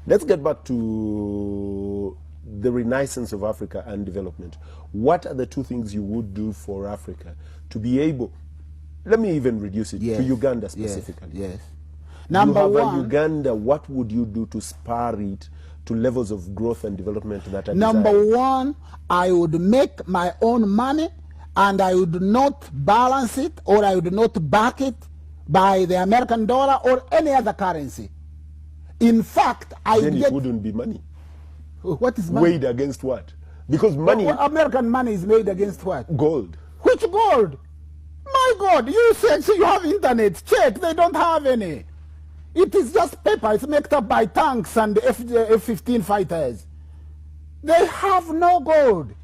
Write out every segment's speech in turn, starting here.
Let's get back to the renaissance of Africa and development. What are the two things you would do for Africa to be able, let me even reduce it to Uganda specifically. Yes. Number one, Uganda, what would you do to spur it to levels of growth and development that are number desired? one, I would make my own money, and I would not balance it, or I would not back it by the American dollar or any other currency. In fact, it wouldn't be money. What is money? Weighed against what? Because money... American money is made against what? Gold. Which gold? My God, you said you have internet. Check, they don't have any. It is just paper. It's made up by tanks and F-15 fighters. They have no gold.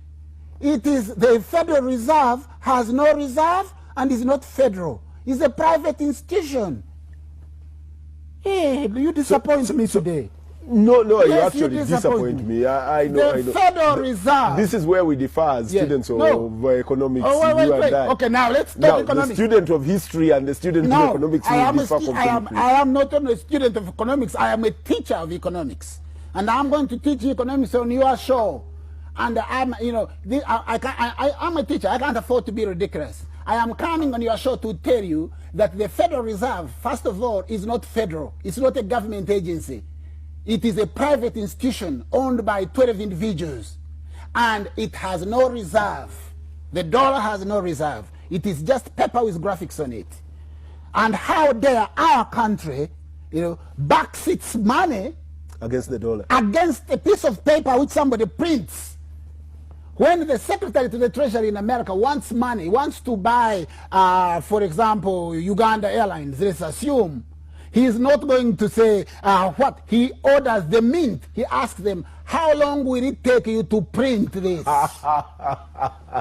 It is the Federal Reserve has no reserve and is not federal. It's a private institution. Hey, you disappoint me today. No, Yes, you actually disappoint me. I know. The Federal Reserve. This is where we differ as students of economics. Wait. Okay, now let's talk economics. The student of history and the student of economics will differ completely. I am not only a student of economics, I am a teacher of economics. And I'm going to teach economics on your show. And I'm a teacher. I can't afford to be ridiculous. I am coming on your show to tell you that the Federal Reserve, first of all, is not federal. It's not a government agency. It is a private institution owned by 12 individuals. And it has no reserve. The dollar has no reserve. It is just paper with graphics on it. And how dare our country, backs its money against the dollar, against a piece of paper which somebody prints. When the Secretary to the Treasury in America wants money, wants to buy, for example, Uganda Airlines, let's assume, he is not going to say what. He orders the mint. He asks them, how long will it take you to print this?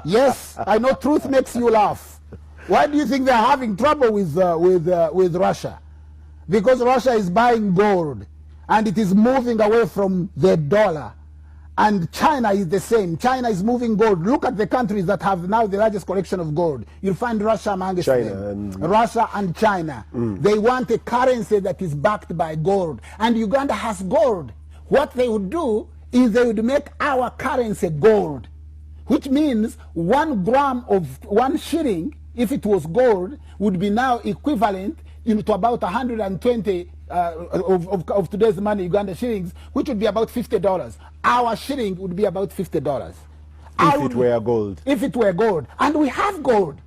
Yes, I know truth makes you laugh. Why do you think they're having trouble with Russia? Because Russia is buying gold, and it is moving away from the dollar. And China is the same. China is moving gold. Look at the countries that have now the largest collection of gold. You'll find Russia amongst them. Russia and China. They want a currency that is backed by gold. And Uganda has gold. What they would do is they would make our currency gold, which means 1 gram of 1 shilling, if it was gold, would be now equivalent to about 120 of today's money, Uganda shillings, which would be about $50. Our shilling would be about $50. If it were gold. If it were gold. And we have gold.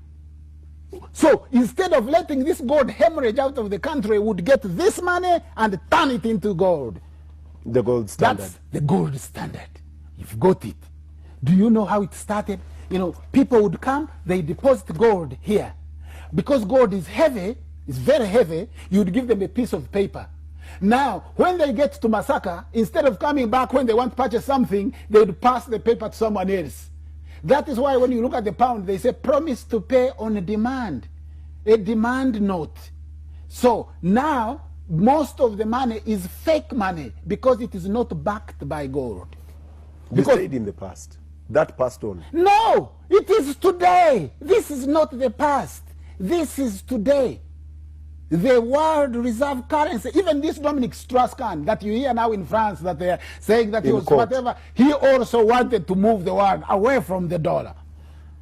So instead of letting this gold hemorrhage out of the country, we would get this money and turn it into gold. The gold standard. That's the gold standard. You've got it. Do you know how it started? People would come, they deposit gold here. Because gold is heavy, it's very heavy, you would give them a piece of paper. Now, when they get to Masaka, instead of coming back when they want to purchase something, they would pass the paper to someone else. That is why when you look at the pound, they say promise to pay on demand, a demand note. So now, most of the money is fake money because it is not backed by gold. You stayed in the past. That passed on. No, it is today. This is not the past. This is today. The world reserve currency, even this Dominic Strauss-Kahn that you hear now in France that they are saying that he was whatever, he also wanted to move the world away from the dollar.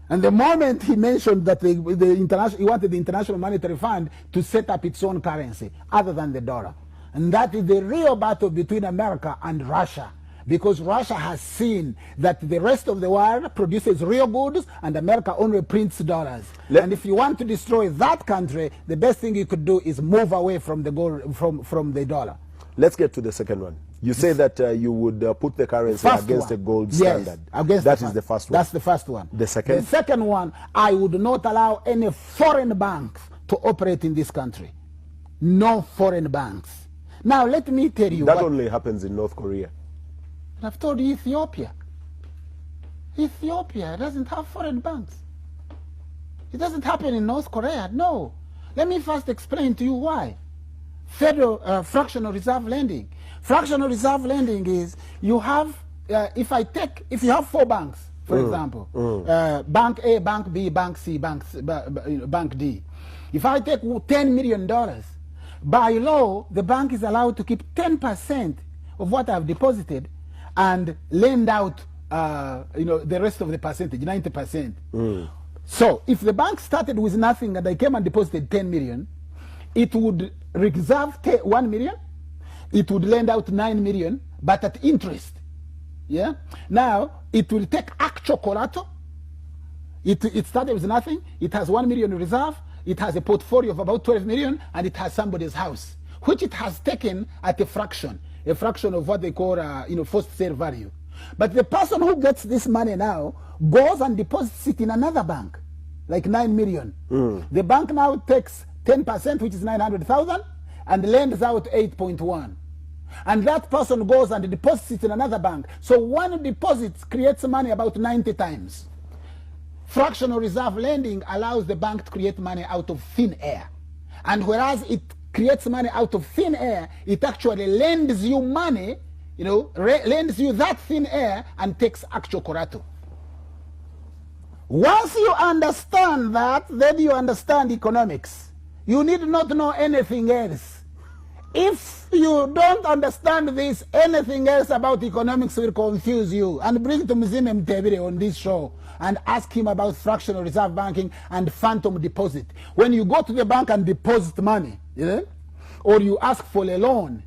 And the moment he mentioned that he wanted the International Monetary Fund to set up its own currency other than the dollar. And that is the real battle between America and Russia. Because Russia has seen that the rest of the world produces real goods and America only prints dollars. And if you want to destroy that country, the best thing you could do is move away from the gold, from the dollar. Let's get to the second one. You say that you would put the currency against a gold standard. Yes, that is the first one. That's the first one. The second? The second one, I would not allow any foreign banks to operate in this country. No foreign banks. Now, let me tell you that only happens in North Korea. I've told you Ethiopia. Ethiopia doesn't have foreign banks. It doesn't happen in North Korea, no. Let me first explain to you why. Federal fractional reserve lending. Fractional reserve lending is you have, if you have 4 banks, for example, Bank A, Bank B, Bank C, Bank D. If I take $10 million, by law, the bank is allowed to keep 10% of what I've deposited and lend out, the rest of the percentage, 90%. So if the bank started with nothing and I came and deposited 10 million, it would reserve 1 million, it would lend out 9 million, but at interest. Yeah. Now it will take actual collateral. It started with nothing. It has 1 million reserve. It has a portfolio of about 12 million, and it has somebody's house, which it has taken at a fraction of what they call, first sale value. But the person who gets this money now goes and deposits it in another bank, like 9 million. The bank now takes 10%, which is 900,000, and lends out 8.1. And that person goes and deposits it in another bank. So one deposit creates money about 90 times. Fractional reserve lending allows the bank to create money out of thin air. And whereas it creates money out of thin air, it actually lends you money, lends you that thin air and takes actual collateral. Once you understand that, then you understand economics. You need not know anything else. If you don't understand this, anything else about economics will confuse you. And bring to Mzime Mtebire on this show and ask him about fractional reserve banking and phantom deposit. When you go to the bank and deposit money, or you ask for a loan,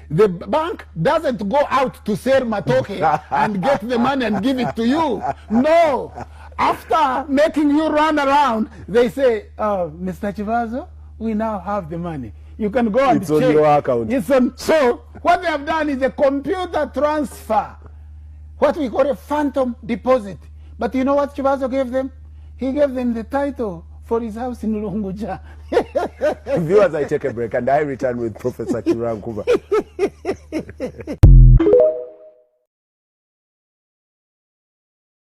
the bank doesn't go out to sell matoke and get the money and give it to you. No. After making you run around, they say, Mr. Chivazo, we now have the money. You can go and check. It's on your account. So what they have done is a computer transfer, what we call a phantom deposit. But you know what Chivazo gave them? He gave them the title for his house in Lunguja. Viewers, I take a break and I return with Professor Kirankuba.